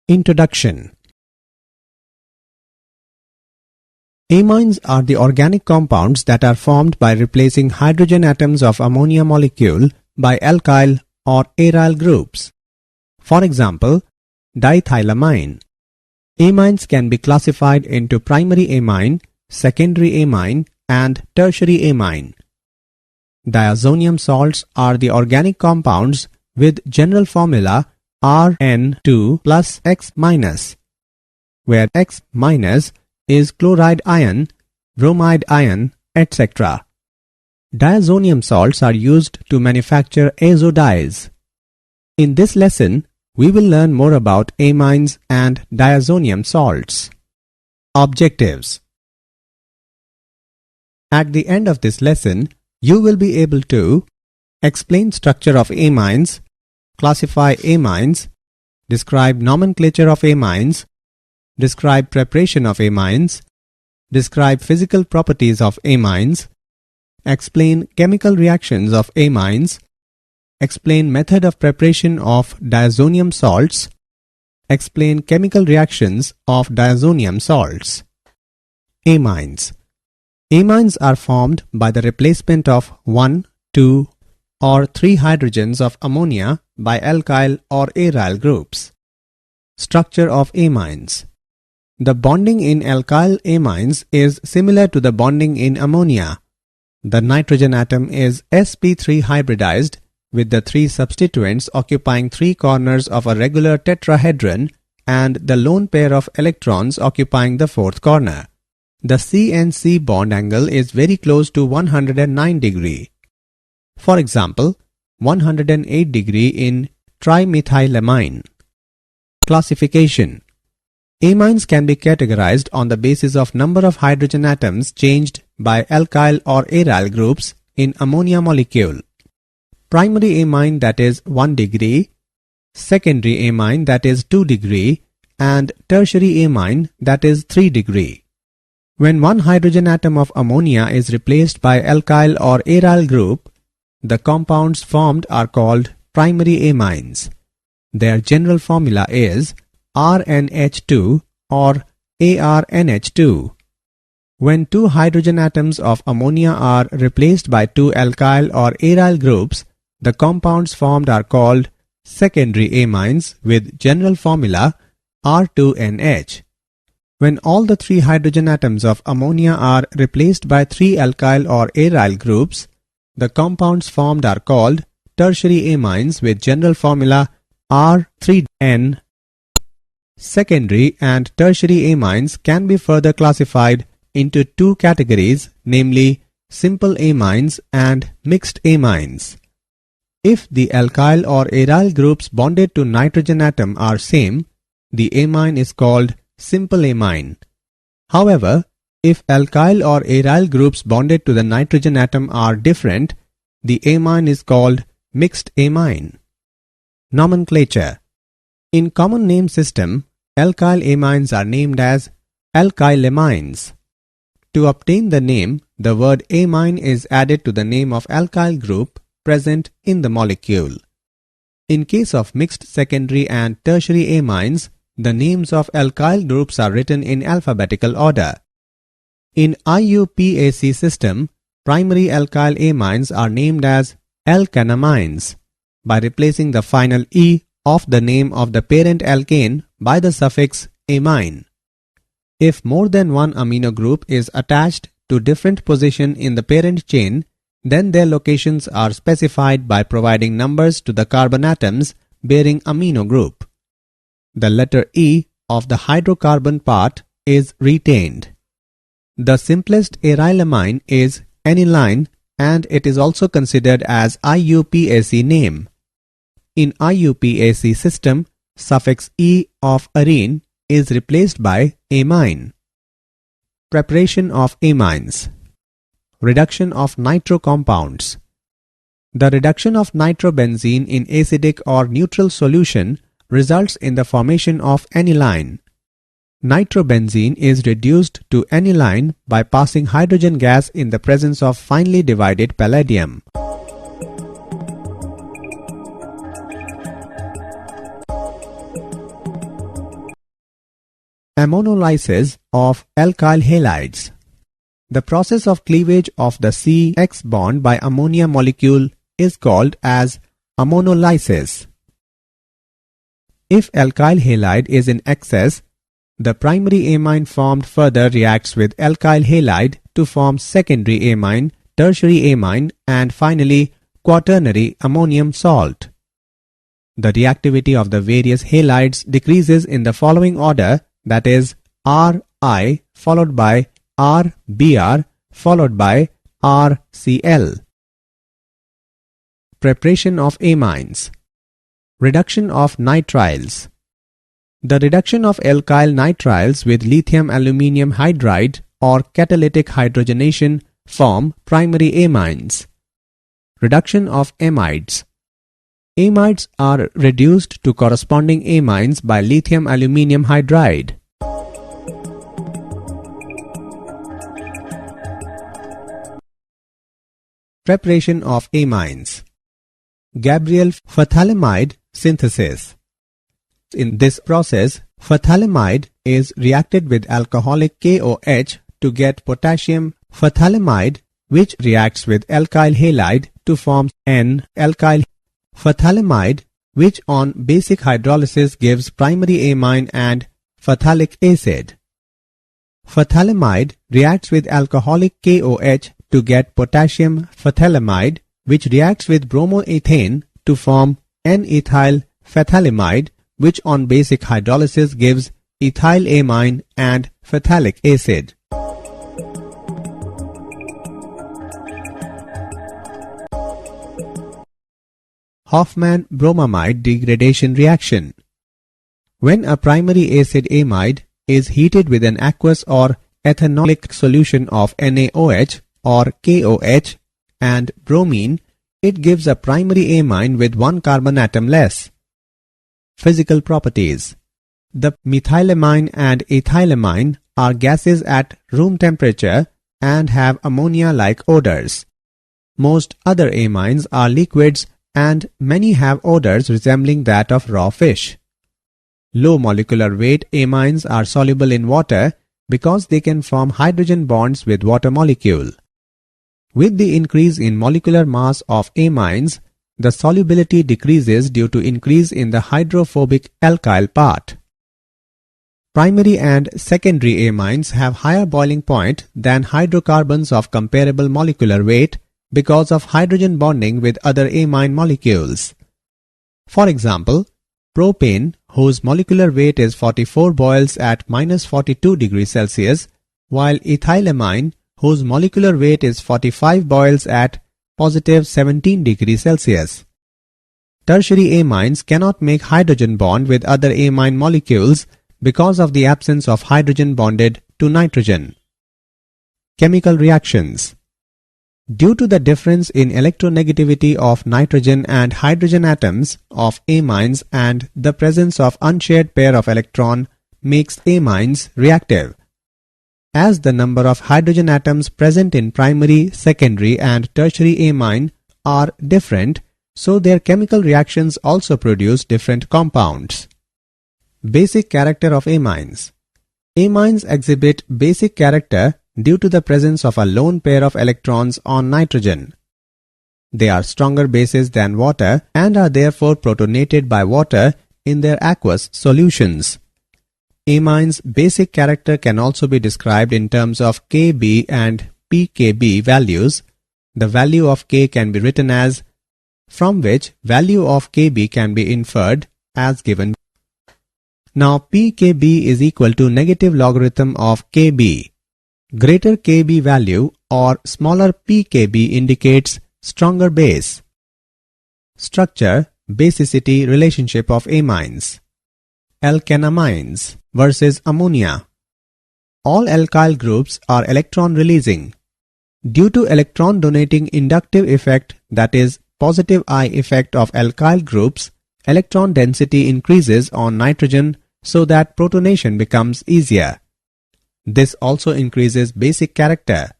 Introduction. Amines are the organic compounds that are formed by replacing hydrogen atoms of ammonia molecule by alkyl or aryl groups. For example, diethylamine. Amines can be classified into primary amine, secondary amine, and tertiary amine. Diazonium salts are the organic compounds with general formula Rn2 plus X-, where X- is chloride ion, bromide ion, etc. Diazonium salts are used to manufacture azo dyes. In this lesson, we will learn more about amines and diazonium salts. Objectives. At the end of this lesson, you will be able to explain structure of amines, classify amines, describe nomenclature of amines, describe preparation of amines, describe physical properties of amines, explain chemical reactions of amines, explain method of preparation of diazonium salts, explain chemical reactions of diazonium salts. Amines. Amines are formed by the replacement of 1, 2, or 3 hydrogens of ammonia by alkyl or aryl groups. Structure of amines. The bonding in alkyl amines is similar to the bonding in ammonia. The nitrogen atom is sp3 hybridized with the 3 substituents occupying 3 corners of a regular tetrahedron and the lone pair of electrons occupying the 4th corner. The C-N-C bond angle is very close to 109 degree. For example, 108 degree in trimethylamine. Classification. Amines can be categorized on the basis of number of hydrogen atoms changed by alkyl or aryl groups in ammonia molecule. Primary amine, that is 1 degree, secondary amine, that is 2 degree, and tertiary amine, that is 3 degree. When one hydrogen atom of ammonia is replaced by alkyl or aryl group, the compounds formed are called primary amines. Their general formula is RNH2 or ARNH2. When 2 hydrogen atoms of ammonia are replaced by 2 alkyl or aryl groups, the compounds formed are called secondary amines with general formula R2NH. When all the 3 hydrogen atoms of ammonia are replaced by 3 alkyl or aryl groups, the compounds formed are called tertiary amines with general formula R3N. Secondary and tertiary amines can be further classified into 2 categories, namely simple amines and mixed amines. If the alkyl or aryl groups bonded to nitrogen atom are same, the amine is called simple amine. However, if alkyl or aryl groups bonded to the nitrogen atom are different, the amine is called mixed amine. Nomenclature. In common name system, alkyl amines are named as alkylamines. To obtain the name, the word amine is added to the name of alkyl group present in the molecule. In case of mixed secondary and tertiary amines, the names of alkyl groups are written in alphabetical order. In IUPAC system, primary alkyl amines are named as alkanamines by replacing the final E of the name of the parent alkane by the suffix amine. If more than one amino group is attached to different position in the parent chain, then their locations are specified by providing numbers to the carbon atoms bearing amino group. The letter E of the hydrocarbon part is retained. The simplest arylamine is aniline and it is also considered as IUPAC name. In IUPAC system, suffix E of arene is replaced by amine. Preparation of amines. Reduction of nitro compounds. The reduction of nitrobenzene in acidic or neutral solution results in the formation of aniline. Nitrobenzene is reduced to aniline by passing hydrogen gas in the presence of finely divided palladium. Ammonolysis of alkyl halides. The process of cleavage of the CX bond by ammonia molecule is called as ammonolysis. If alkyl halide is in excess, the primary amine formed further reacts with alkyl halide to form secondary amine, tertiary amine, and finally quaternary ammonium salt. The reactivity of the various halides decreases in the following order, that is Ri followed by RBr followed by RCl. Preparation of amines. Reduction of nitriles. The reduction of alkyl nitriles with lithium aluminium hydride or catalytic hydrogenation form primary amines. Reduction of amides. Amides are reduced to corresponding amines by lithium aluminium hydride. Preparation of amines. Gabriel phthalimide synthesis. In this process, phthalimide is reacted with alcoholic KOH to get potassium phthalimide, which reacts with alkyl halide to form N-alkyl phthalimide, which on basic hydrolysis gives primary amine and phthalic acid. Phthalimide reacts with alcoholic KOH to get potassium phthalimide, which reacts with bromoethane to form N-ethyl phthalimide, which on basic hydrolysis gives ethylamine and phthalic acid. Hofmann-bromamide degradation reaction. When a primary acid amide is heated with an aqueous or ethanolic solution of NaOH or KOH and bromine, it gives a primary amine with one carbon atom less. Physical properties. The methylamine and ethylamine are gases at room temperature and have ammonia-like odors. Most other amines are liquids and many have odors resembling that of raw fish. Low molecular weight amines are soluble in water because they can form hydrogen bonds with water molecule. With the increase in molecular mass of amines, the solubility decreases due to increase in the hydrophobic alkyl part. Primary and secondary amines have higher boiling point than hydrocarbons of comparable molecular weight because of hydrogen bonding with other amine molecules. For example, propane, whose molecular weight is 44, boils at -42 degrees Celsius, while ethylamine, whose molecular weight is 45, boils at +17 degrees Celsius. Tertiary amines cannot make hydrogen bond with other amine molecules because of the absence of hydrogen bonded to nitrogen. Chemical reactions. Due to the difference in electronegativity of nitrogen and hydrogen atoms of amines and the presence of unshared pair of electron makes amines reactive. As the number of hydrogen atoms present in primary, secondary and tertiary amine are different, so their chemical reactions also produce different compounds. Basic character of amines. Amines exhibit basic character due to the presence of a lone pair of electrons on nitrogen. They are stronger bases than water and are therefore protonated by water in their aqueous solutions. Amines' basic character can also be described in terms of Kb and pKb values. The value of K can be written as, from which value of Kb can be inferred as given. Now pKb is equal to negative logarithm of Kb. Greater Kb value or smaller pKb indicates stronger base. Structure, basicity relationship of amines. Alkanamines versus ammonia. All alkyl groups are electron releasing. Due to electron donating inductive effect, that is positive I effect of alkyl groups, electron density increases on nitrogen so that protonation becomes easier. This also increases basic character.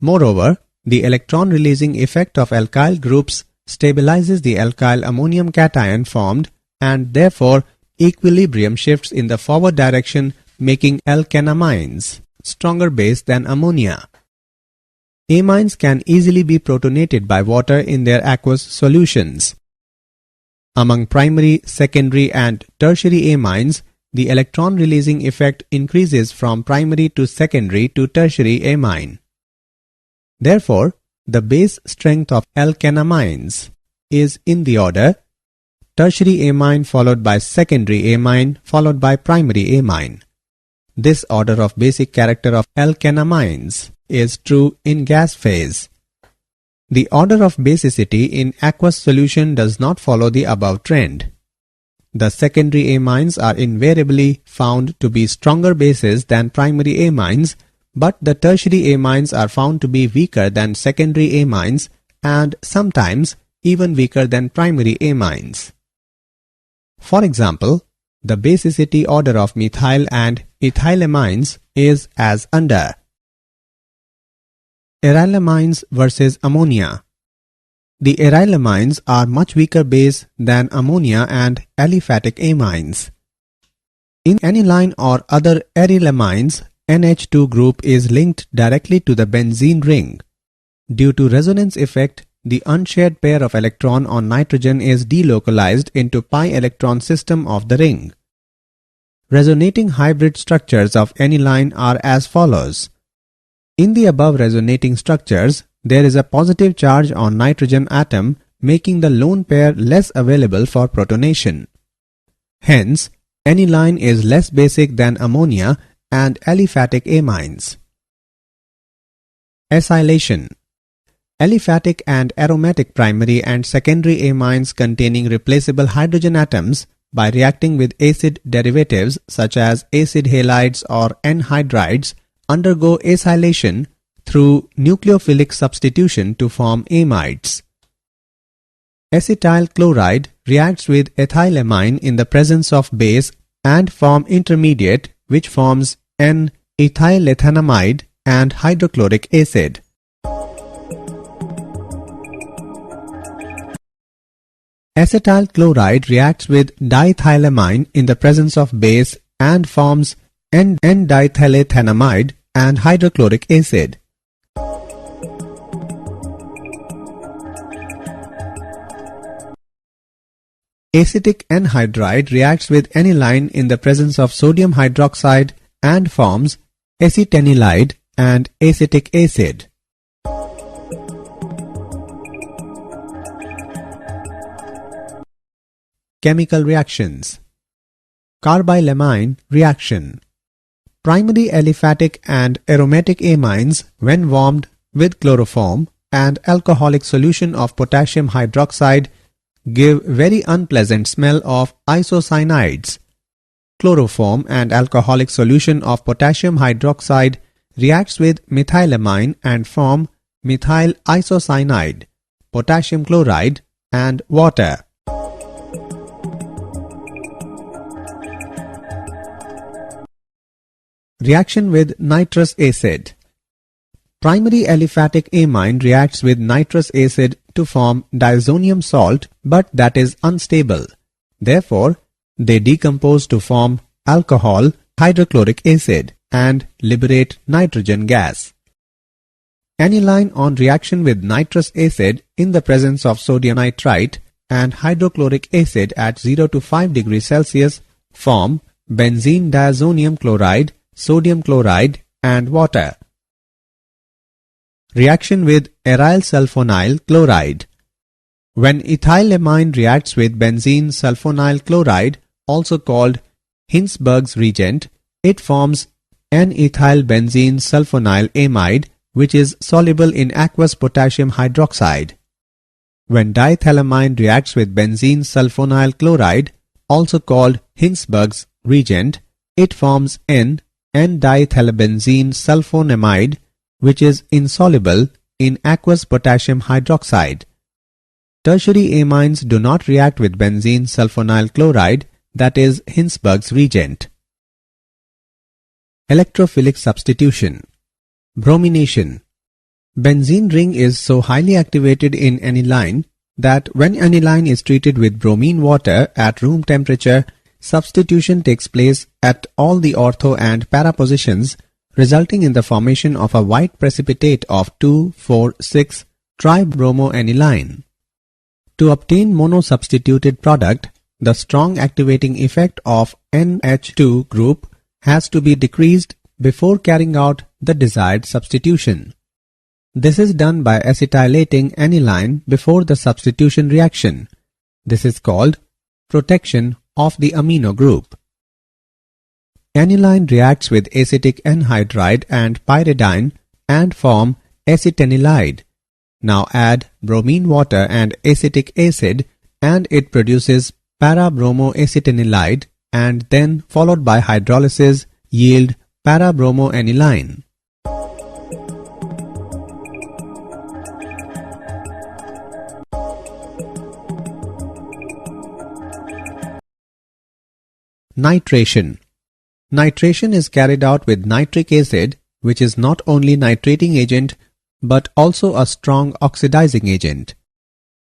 Moreover, the electron releasing effect of alkyl groups stabilizes the alkyl ammonium cation formed and therefore equilibrium shifts in the forward direction making alkanamines, stronger base than ammonia. Amines can easily be protonated by water in their aqueous solutions. Among primary, secondary and tertiary amines, the electron-releasing effect increases from primary to secondary to tertiary amine. Therefore, the base strength of alkanamines is in the order tertiary amine followed by secondary amine followed by primary amine. This order of basic character of alkanamines is true in gas phase. The order of basicity in aqueous solution does not follow the above trend. The secondary amines are invariably found to be stronger bases than primary amines, but the tertiary amines are found to be weaker than secondary amines and sometimes even weaker than primary amines. For example, the basicity order of methyl and ethylamines is as under. Arylamines versus ammonia. The arylamines are much weaker base than ammonia and aliphatic amines. In aniline or other arylamines, NH2 group is linked directly to the benzene ring. Due to resonance effect, the unshared pair of electron on nitrogen is delocalized into pi electron system of the ring. Resonating hybrid structures of aniline are as follows. In the above resonating structures, there is a positive charge on nitrogen atom, making the lone pair less available for protonation. Hence, aniline is less basic than ammonia and aliphatic amines. Acylation. Aliphatic and aromatic primary and secondary amines containing replaceable hydrogen atoms by reacting with acid derivatives such as acid halides or anhydrides undergo acylation through nucleophilic substitution to form amides. Acetyl chloride reacts with ethylamine in the presence of base and form intermediate which forms an ethylethanamide and hydrochloric acid. Acetyl chloride reacts with diethylamine in the presence of base and forms N-diethylethanamide and hydrochloric acid. Acetic anhydride reacts with aniline in the presence of sodium hydroxide and forms acetanilide and acetic acid. Chemical reactions. Carbylamine reaction. Primary aliphatic and aromatic amines, when warmed with chloroform and alcoholic solution of potassium hydroxide, give very unpleasant smell of isocyanides. Chloroform and alcoholic solution of potassium hydroxide reacts with methylamine and form methyl isocyanide, potassium chloride and water. Reaction with nitrous acid. Primary aliphatic amine reacts with nitrous acid to form diazonium salt, but that is unstable. Therefore, they decompose to form alcohol, hydrochloric acid, and liberate nitrogen gas. Aniline on reaction with nitrous acid in the presence of sodium nitrite and hydrochloric acid at 0 to 5 degrees Celsius form benzene diazonium chloride, sodium chloride and water. Reaction with aryl sulfonyl chloride. When ethylamine reacts with benzene sulfonyl chloride, also called Hinsberg's reagent, it forms N-ethyl benzene sulfonyl amide, which is soluble in aqueous potassium hydroxide. When diethylamine reacts with benzene sulfonyl chloride, also called Hinsberg's reagent, it forms N-dithylbenzene sulfonamide, which is insoluble in aqueous potassium hydroxide. Tertiary amines do not react with benzene sulfonyl chloride, that is Hinsberg's reagent. Electrophilic substitution. Bromination. Benzene ring is so highly activated in aniline that when aniline is treated with bromine water at room temperature, Substitution takes place at all the ortho and para positions, resulting in the formation of a white precipitate of 2,4,6-tribromoaniline. To obtain mono-substituted product, the strong activating effect of NH2 group has to be decreased before carrying out the desired substitution. This is done by acetylating aniline before the substitution reaction. This is called protection of the amino group. Aniline reacts with acetic anhydride and pyridine and form acetanilide. Now add bromine water and acetic acid and it produces para-bromoacetanilide and then followed by hydrolysis yield para-bromoaniline. Nitration. Nitration is carried out with nitric acid, which is not only nitrating agent but also a strong oxidizing agent.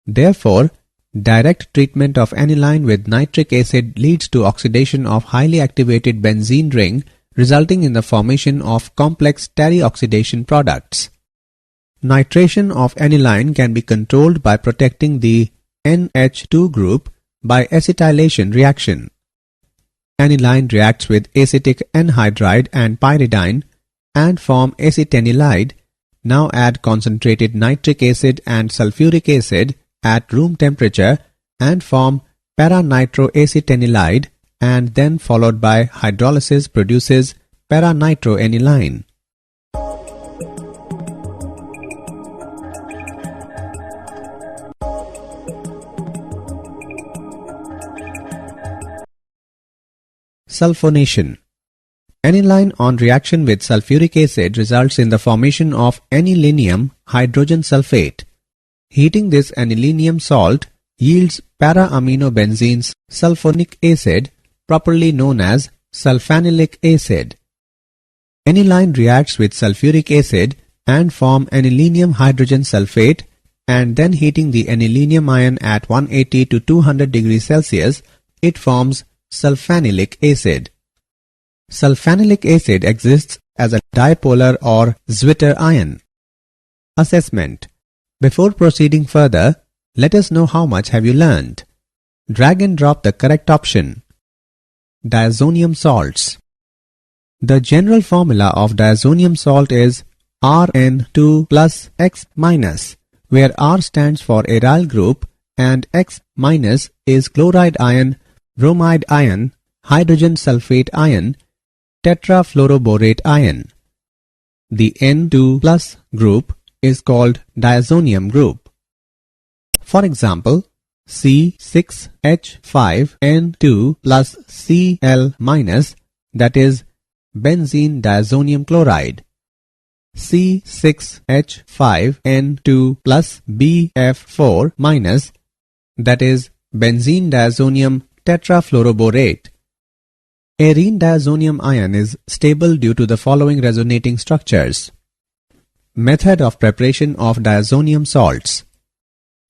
Therefore, direct treatment of aniline with nitric acid leads to oxidation of highly activated benzene ring, resulting in the formation of complex terioxidation products. Nitration of aniline can be controlled by protecting the NH2 group by acetylation reaction. Aniline reacts with acetic anhydride and pyridine and form acetanilide. Now add concentrated nitric acid and sulfuric acid at room temperature and form para-nitroacetanilide and then followed by hydrolysis produces para-nitroaniline. Sulfonation. Aniline on reaction with sulfuric acid results in the formation of anilinium hydrogen sulfate. Heating this anilinium salt yields para-aminobenzenes sulfonic acid, properly known as sulfanilic acid. Aniline reacts with sulfuric acid and form anilinium hydrogen sulfate, and then heating the anilinium ion at 180 to 200 degrees Celsius, it forms sulfanilic acid. Sulfanilic acid exists as a dipolar or Zwitter ion. Assessment. Before proceeding further, let us know how much have you learned. Drag and drop the correct option. Diazonium salts. The general formula of diazonium salt is Rn2 plus X minus, where R stands for aryl group and X minus is chloride ion, bromide ion, hydrogen sulfate ion, tetrafluoroborate ion. The N2 plus group is called diazonium group. For example, C6H5N2 plus Cl minus, that is benzene diazonium chloride. C6H5N2 plus BF4 minus, that is benzene diazonium tetrafluoroborate. Arene diazonium ion is stable due to the following resonating structures. Method of preparation of diazonium salts.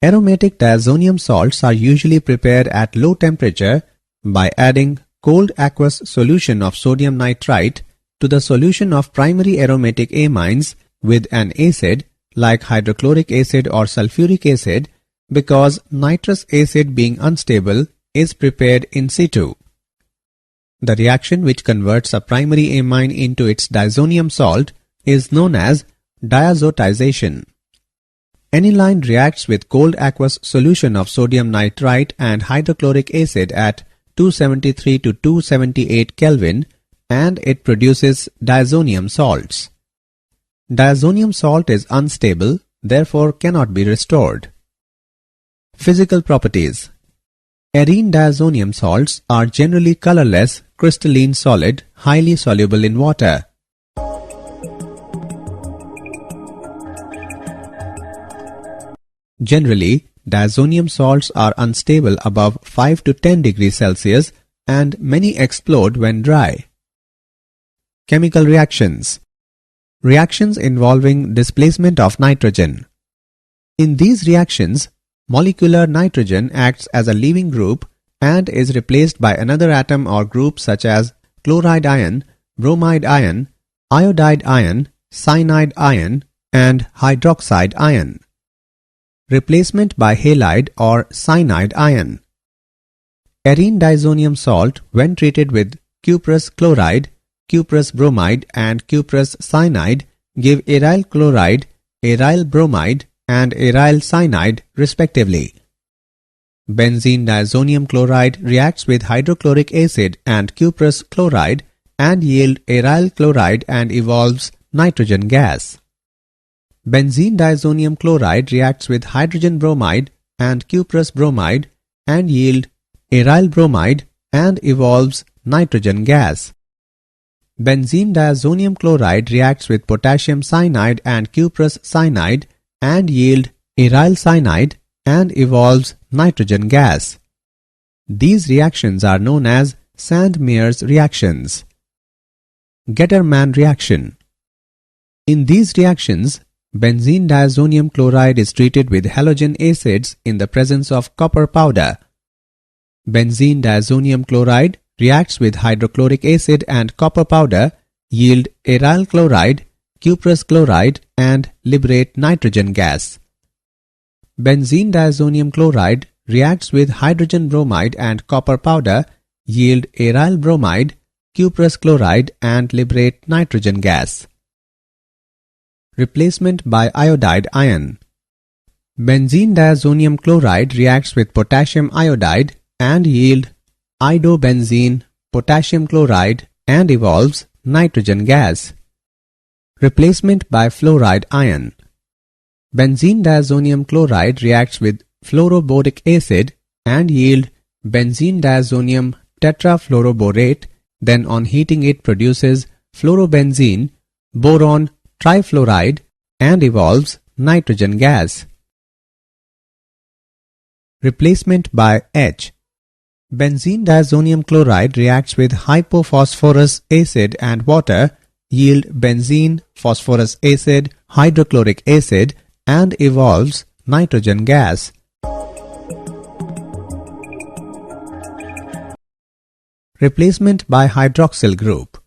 Aromatic diazonium salts are usually prepared at low temperature by adding cold aqueous solution of sodium nitrite to the solution of primary aromatic amines with an acid like hydrochloric acid or sulfuric acid, because nitrous acid being unstable is prepared in situ. The reaction which converts a primary amine into its diazonium salt is known as diazotization. Aniline reacts with cold aqueous solution of sodium nitrite and hydrochloric acid at 273 to 278 Kelvin and it produces diazonium salts. Diazonium salt is unstable, therefore cannot be restored. Physical properties. Arene diazonium salts are generally colorless, crystalline solid, highly soluble in water. Generally, diazonium salts are unstable above 5 to 10 degrees Celsius and many explode when dry. Chemical reactions. Reactions involving displacement of nitrogen. In these reactions, molecular nitrogen acts as a leaving group and is replaced by another atom or group such as chloride ion, bromide ion, iodide ion, cyanide ion, and hydroxide ion. Replacement by halide or cyanide ion. Arene diazonium salt, when treated with cuprous chloride, cuprous bromide, and cuprous cyanide, give aryl chloride, aryl bromide, and aryl cyanide respectively. Benzene diazonium chloride reacts with hydrochloric acid and cuprous chloride and yield aryl chloride and evolves nitrogen gas. Benzene diazonium chloride reacts with hydrogen bromide and cuprous bromide and yield aryl bromide and evolves nitrogen gas. Benzene diazonium chloride reacts with potassium cyanide and cuprous cyanide and yield aryl cyanide and evolves nitrogen gas. These reactions are known as Sand-Mears reactions. Getterman reaction. In these reactions, benzene diazonium chloride is treated with halogen acids in the presence of copper powder. Benzene diazonium chloride reacts with hydrochloric acid and copper powder, yield aryl chloride, cuprous chloride, and liberate nitrogen gas. Benzene diazonium chloride reacts with hydrogen bromide and copper powder, yield aryl bromide, cuprous chloride, and liberate nitrogen gas. Replacement by iodide ion. Benzene diazonium chloride reacts with potassium iodide and yield iodobenzene, potassium chloride, and evolves nitrogen gas. Replacement by fluoride ion. Benzene diazonium chloride reacts with fluoroboric acid and yield benzene diazonium tetrafluoroborate, then on heating it produces fluorobenzene, boron trifluoride, and evolves nitrogen gas. Replacement by H. Benzene diazonium chloride reacts with hypophosphorus acid and water, yield benzene, phosphorus acid, hydrochloric acid, and evolves nitrogen gas. Replacement by hydroxyl group.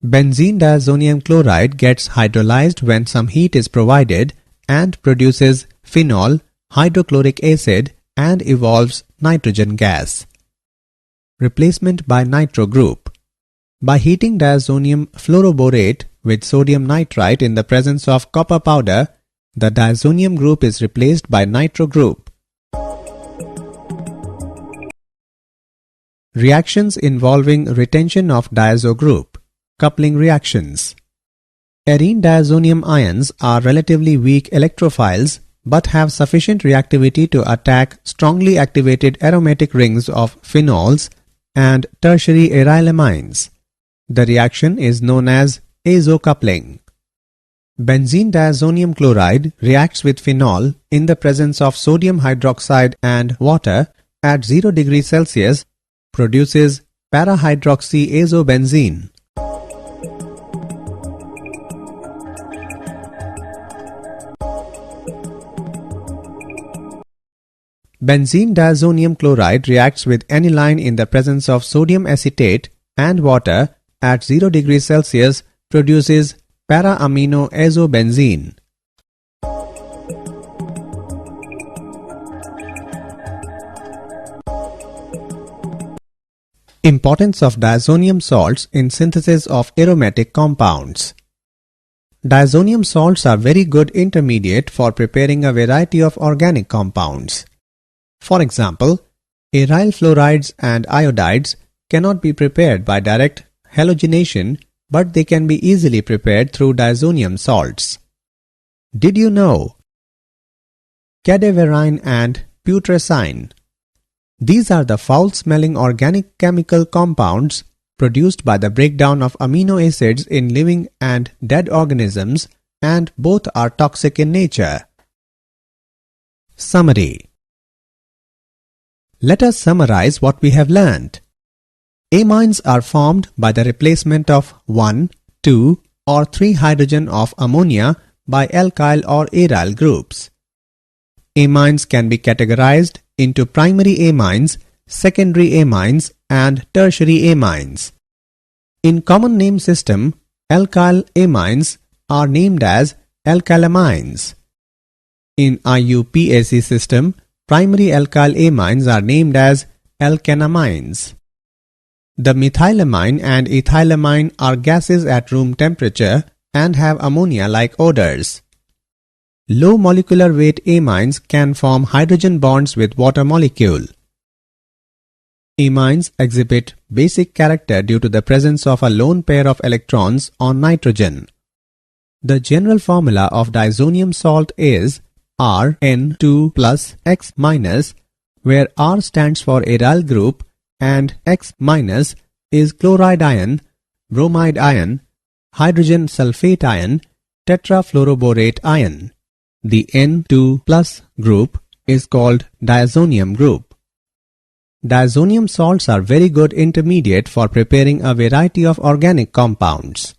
Benzene diazonium chloride gets hydrolyzed when some heat is provided and produces phenol, hydrochloric acid, and evolves nitrogen gas. Replacement by nitro group. By heating diazonium fluoroborate with sodium nitrite in the presence of copper powder, the diazonium group is replaced by nitro group. Reactions involving retention of diazo group. Coupling reactions. Arene diazonium ions are relatively weak electrophiles but have sufficient reactivity to attack strongly activated aromatic rings of phenols and tertiary arylamines. The reaction is known as azo coupling. Benzene diazonium chloride reacts with phenol in the presence of sodium hydroxide and water at 0 degrees Celsius, produces parahydroxyazobenzene. Benzene diazonium chloride reacts with aniline in the presence of sodium acetate and water at 0 degrees Celsius, produces para-aminoazobenzene. Importance of diazonium salts in synthesis of aromatic compounds. Diazonium salts are very good intermediate for preparing a variety of organic compounds. For example, aryl fluorides and iodides cannot be prepared by direct halogenation, but they can be easily prepared through diazonium salts. Did you know? Cadaverine and putrescine. These are the foul-smelling organic chemical compounds produced by the breakdown of amino acids in living and dead organisms, and both are toxic in nature. Summary. Let us summarize what we have learned. Amines are formed by the replacement of 1, 2, or 3 hydrogen of ammonia by alkyl or aryl groups. Amines can be categorized into primary amines, secondary amines and tertiary amines. In common name system, alkyl amines are named as alkylamines. In IUPAC system, primary alkyl amines are named as alkanamines. The methylamine and ethylamine are gases at room temperature and have ammonia-like odors. Low molecular weight amines can form hydrogen bonds with water molecule. Amines exhibit basic character due to the presence of a lone pair of electrons on nitrogen. The general formula of diazonium salt is Rn2 plus X minus, where R stands for aryl group and X minus is chloride ion, bromide ion, hydrogen sulfate ion, tetrafluoroborate ion. The N2 plus group is called diazonium group. Diazonium salts are very good intermediate for preparing a variety of organic compounds.